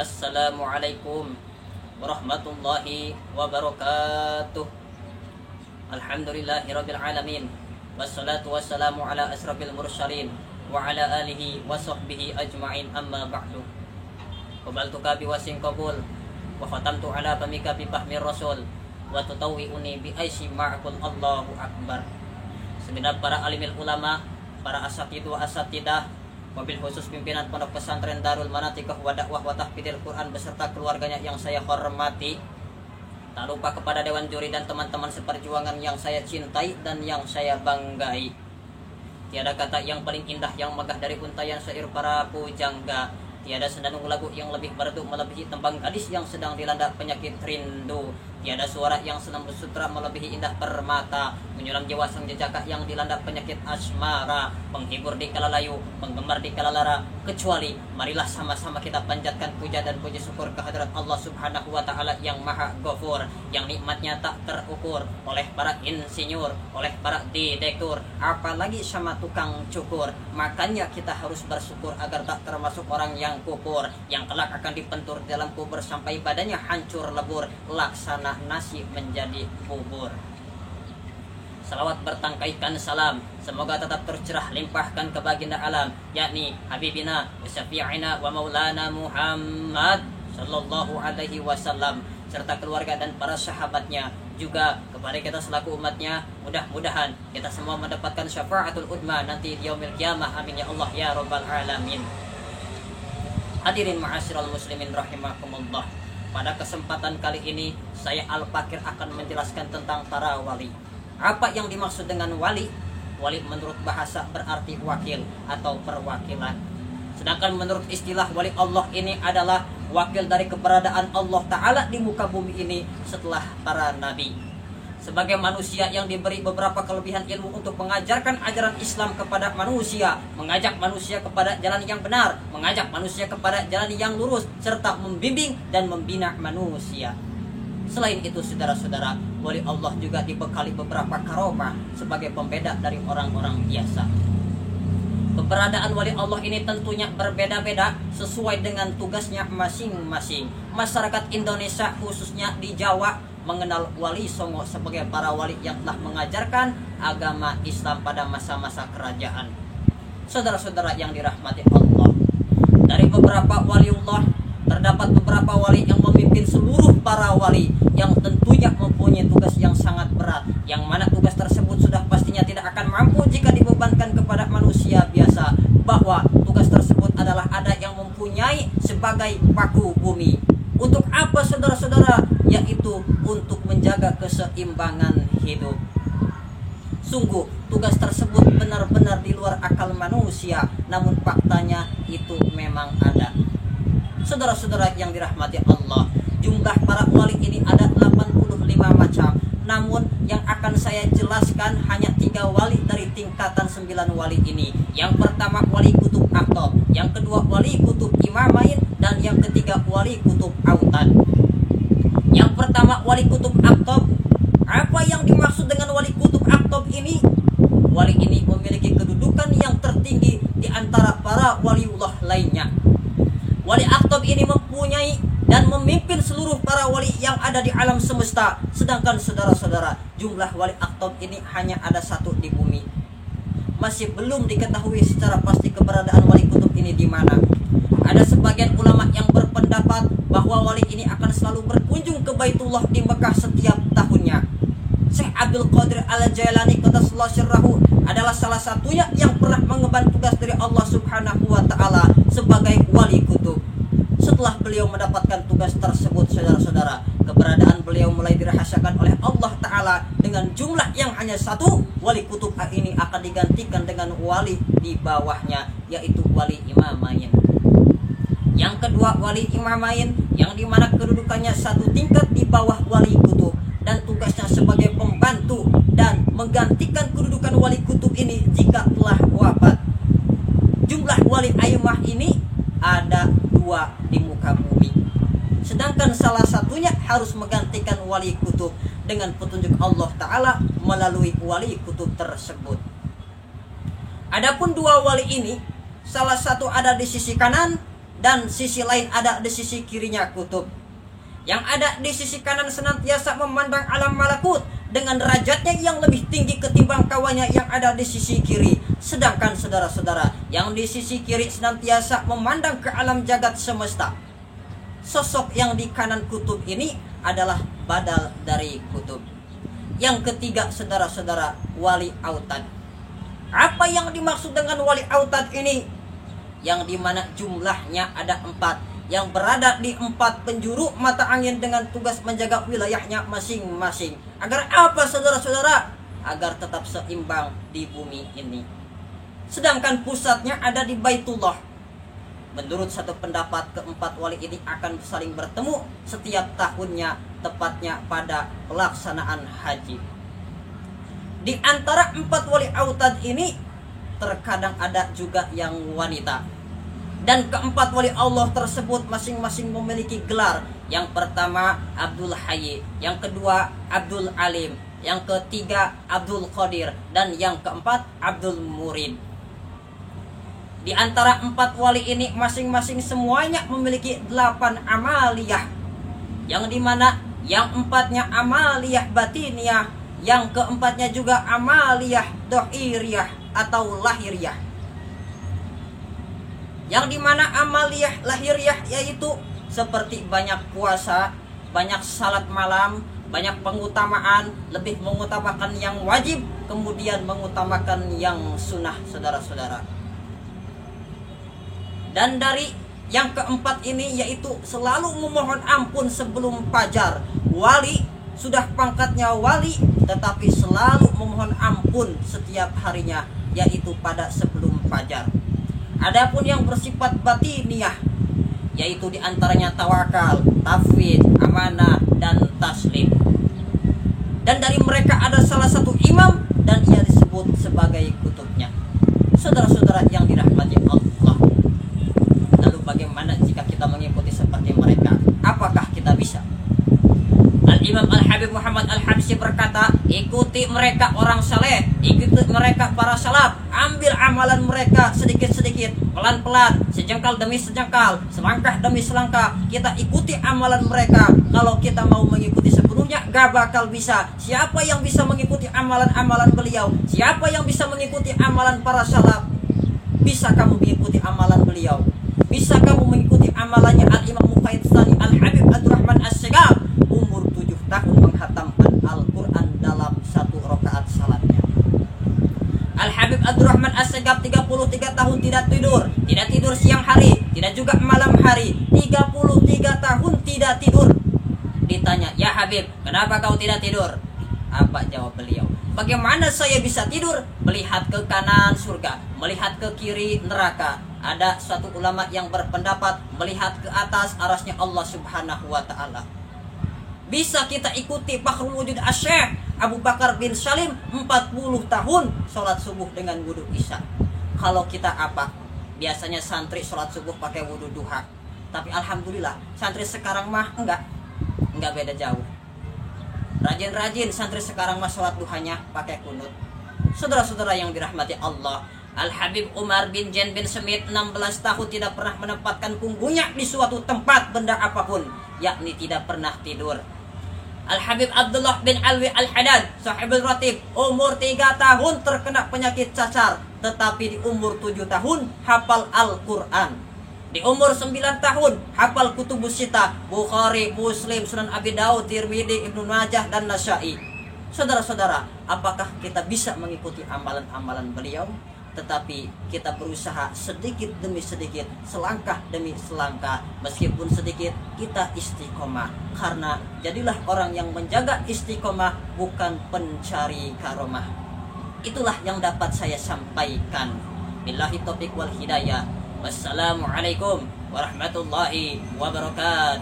Assalamualaikum warahmatullahi wabarakatuh. Alhamdulillahirabbil alamin. Wassalatu wassalamu ala asrafil mursalin wa ala alihi wa sahbihi ajma'in, amma ba'du. Qabaltuka biwasin qabul wa khatamtu ala famika bi fahmir rasul wa tutawwi'uni bi aisy ma'akul Allahu akbar. Segenap para alimil ulama, para asatidu asatidah, wabil khusus pimpinan Pondok Pesantren Darul Manatikah wa Dakwah wa Tahfidil Quran beserta keluarganya yang saya hormati. Tak lupa kepada dewan juri dan teman-teman seperjuangan yang saya cintai dan yang saya banggai. Tiada kata yang paling indah yang megah dari untayan syair para pujangga. Tiada senandung lagu yang lebih merdu melebihi tembang gadis yang sedang dilanda penyakit rindu. Tiada suara yang senang bersutra melebihi indah permata, menyulam jiwa sang jejaka yang dilanda penyakit asmara, menghibur di kala layu, menggemar di kala lara. Kecuali marilah sama-sama kita panjatkan puja dan puji syukur kehadirat Allah Subhanahu wa Ta'ala yang Maha Ghafur, yang nikmatnya tak terukur oleh para insinyur, oleh para direktur, apalagi sama tukang cukur. Makanya kita harus bersyukur agar tak termasuk orang yang kufur, yang kelak akan dipentur dalam kubur sampai badannya hancur lebur, laksana nasi menjadi bubur. Salawat bertangkaikan salam, semoga tetap tercerah limpahkan ke baginda alam, yakni Habibina Syafi'ina wa Maulana Muhammad sallallahu alaihi wasallam, serta keluarga dan para sahabatnya, juga kepada kita selaku umatnya. Mudah-mudahan kita semua mendapatkan syafaatul udma nanti di yaumil qiyamah. Amin ya Allah ya rabbal alamin. Hadirin ma'asyiral muslimin rahimakumullah. Pada kesempatan kali ini saya Al-Fakir akan menjelaskan tentang para wali. Apa yang dimaksud dengan wali? Wali menurut bahasa berarti wakil atau perwakilan. Sedangkan menurut istilah wali Allah ini adalah wakil dari keberadaan Allah Ta'ala di muka bumi ini setelah para nabi. Sebagai manusia yang diberi beberapa kelebihan ilmu untuk mengajarkan ajaran Islam kepada manusia, mengajak manusia kepada jalan yang benar, mengajak manusia kepada jalan yang lurus, serta membimbing dan membina manusia. Selain itu saudara-saudara, wali Allah juga dibekali beberapa karomah sebagai pembeda dari orang-orang biasa. Keberadaan wali Allah ini tentunya berbeda-beda sesuai dengan tugasnya masing-masing. Masyarakat Indonesia khususnya di Jawa mengenal Wali Songo sebagai para wali yang telah mengajarkan agama Islam pada masa-masa kerajaan. Saudara-saudara yang dirahmati Allah, dari beberapa waliullah terdapat beberapa wali yang memimpin seluruh para wali, yang tentunya mempunyai tugas yang sangat berat, yang mana tugas tersebut sudah pastinya tidak akan mampu jika dibebankan kepada manusia biasa, bahwa tugas tersebut adalah ada yang mempunyai sebagai paku bumi. Untuk apa saudara-saudara? Yaitu untuk menjaga keseimbangan hidup. Sungguh tugas tersebut benar-benar di luar akal manusia, namun faktanya itu memang ada. Saudara-saudara yang dirahmati Allah, jumlah para wali ini ada 85 macam. Namun yang akan saya jelaskan hanya 3 wali dari tingkatan 9 wali ini. Yang pertama wali kutub Aqtab, yang kedua wali kutub Imamain, dan yang ketiga wali kutub Autan. Yang pertama wali kutub Aqtab. Apa yang dimaksud dengan wali kutub Aqtab ini? Wali ini memiliki kedudukan yang tertinggi di antara para waliullah lainnya. Wali Aqtab ini mempunyai dan memimpin seluruh para wali yang ada di alam semesta. Sedangkan saudara-saudara, jumlah wali Aqtab ini hanya ada 1 di bumi. Masih belum diketahui secara pasti keberadaan wali kutub ini di mana. Ada sebagian ulama yang berpendapat bahwa wali ini akan selalu berkunjung ke Baitullah di Mekah setiap tahunnya. Syekh Abdul Qadir Al-Jailani qaddasallahu sirrahu adalah salah satunya yang pernah mengemban tugas dari Allah Subhanahu wa Ta'ala sebagai wali kutub. Setelah beliau mendapatkan tugas tersebut, saudara-saudara, keberadaan beliau mulai dirahasiakan oleh Allah Ta'ala dengan jumlah yang hanya 1. Wali kutub ini akan digantikan dengan wali di bawahnya, yaitu wali Imamain. Yang kedua wali Imamain, yang dimana kedudukannya 1 tingkat di bawah wali kutub, dan tugasnya sebagai pembantu dan menggantikan kedudukan wali kutub ini jika telah wafat. Jumlah wali aimah ini ada 2 di muka bumi. Sedangkan salah satunya harus menggantikan wali kutub dengan petunjuk Allah Ta'ala melalui wali kutub tersebut. Adapun 2 wali ini, salah satu ada di sisi kanan dan sisi lain ada di sisi kirinya kutub. Yang ada di sisi kanan senantiasa memandang alam malakut dengan derajatnya yang lebih tinggi ketimbang kawannya yang ada di sisi kiri. Sedangkan saudara-saudara, yang di sisi kiri senantiasa memandang ke alam jagat semesta. Sosok yang di kanan kutub ini adalah badal dari kutub. Yang ketiga, saudara-saudara, wali autad. Apa yang dimaksud dengan wali autad ini? Yang dimana jumlahnya ada 4, yang berada di 4 penjuru mata angin dengan tugas menjaga wilayahnya masing-masing. Agar apa, saudara-saudara? Agar tetap seimbang di bumi ini. Sedangkan pusatnya ada di Baitullah. Menurut satu pendapat, keempat wali ini akan saling bertemu setiap tahunnya, tepatnya pada pelaksanaan haji. Di antara 4 wali autad ini terkadang ada juga yang wanita. Dan keempat wali Allah tersebut masing-masing memiliki gelar. Yang pertama Abdul Hayy, yang kedua Abdul Alim, yang ketiga Abdul Qadir, dan yang keempat Abdul Murid. Di antara 4 wali ini masing-masing semuanya memiliki 8 amaliyah, yang dimana yang 4-nya amaliyah batiniyah, yang keempatnya juga amaliyah dohiriyah atau lahiriyah. Yang dimana amaliyah lahiriyah yaitu seperti banyak puasa, banyak salat malam, banyak pengutamaan, lebih mengutamakan yang wajib, kemudian mengutamakan yang sunnah, saudara-saudara. Dan dari yang keempat ini yaitu selalu memohon ampun sebelum fajar. Wali, sudah pangkatnya wali, tetapi selalu memohon ampun setiap harinya, yaitu pada sebelum fajar. Adapun yang bersifat batiniyah, yaitu diantaranya tawakal, tafwid, amanah, dan taslim. Dan dari mereka ada salah satu imam dan ia disebut sebagai kutubnya. Saudara-saudara yang dirahmati Allah, lalu bagaimana jika kita mengikuti seperti mereka? Apakah kita bisa? Al-Imam Al-Habib Muhammad Al-Habsyi berkata, ikuti mereka orang saleh, ikuti mereka para salaf, ambil amalan mereka sedikit-sedikit, pelan-pelan, sejengkal demi sejengkal, selangkah demi selangkah. Kita ikuti amalan mereka. Kalau kita mau mengikuti sepenuhnya, gak bakal bisa. Siapa yang bisa mengikuti amalan-amalan beliau? Siapa yang bisa mengikuti amalan para salaf? Bisa kamu mengikuti amalan beliau? Bisa kamu mengikuti amalannya Al-Imam Muqayyid Tsani Al-Habib Abdurrahman As-Segaf, umur 7 tahun menghatamkan Al-Quran dalam 1 rakaat salatnya. Al-Habib Abdurrahman As-Segaf 33 tahun tidak tidur siang hari, tidak juga malam hari, 33 tahun tidak tidur. Ditanya, ya Habib, kenapa kau tidak tidur? Apa jawab beliau? Bagaimana saya bisa tidur? Melihat ke kanan surga, melihat ke kiri neraka. Ada suatu ulama yang berpendapat melihat ke atas arasnya Allah Subhanahu wa ta'ala. Bisa kita ikuti Fakhrul Wujud Asy-Syaikh Abu Bakar bin Salim 40 tahun sholat subuh dengan wudu isya. Kalau kita apa? Biasanya santri sholat subuh pakai wudu duha. Tapi alhamdulillah santri sekarang mah enggak beda jauh. Rajin-rajin santri sekarang mah sholat duhanya pakai kunut. Saudara-saudara yang dirahmati Allah, Al-Habib Umar bin Jan bin Smith 16 tahun tidak pernah menempatkan punggungnya di suatu tempat benda apapun, yakni tidak pernah tidur. Al-Habib Abdullah bin Alwi Al-Haddad Sahibul Ratib umur 3 tahun terkena penyakit cacar, tetapi di umur 7 tahun hafal Al-Quran. Di umur 9 tahun hafal Kutubus Sittah, Bukhari, Muslim, Sunan Abi Daud, Tirmidzi, Ibnu Majah, dan Nasa'i. Saudara-saudara, apakah kita bisa mengikuti amalan-amalan beliau? Tetapi kita berusaha sedikit demi sedikit, selangkah demi selangkah. Meskipun sedikit, kita istiqomah. Karena jadilah orang yang menjaga istiqomah, bukan pencari karomah. Itulah yang dapat saya sampaikan. Billahi taufiq wal hidayah. Wassalamualaikum warahmatullahi wabarakatuh.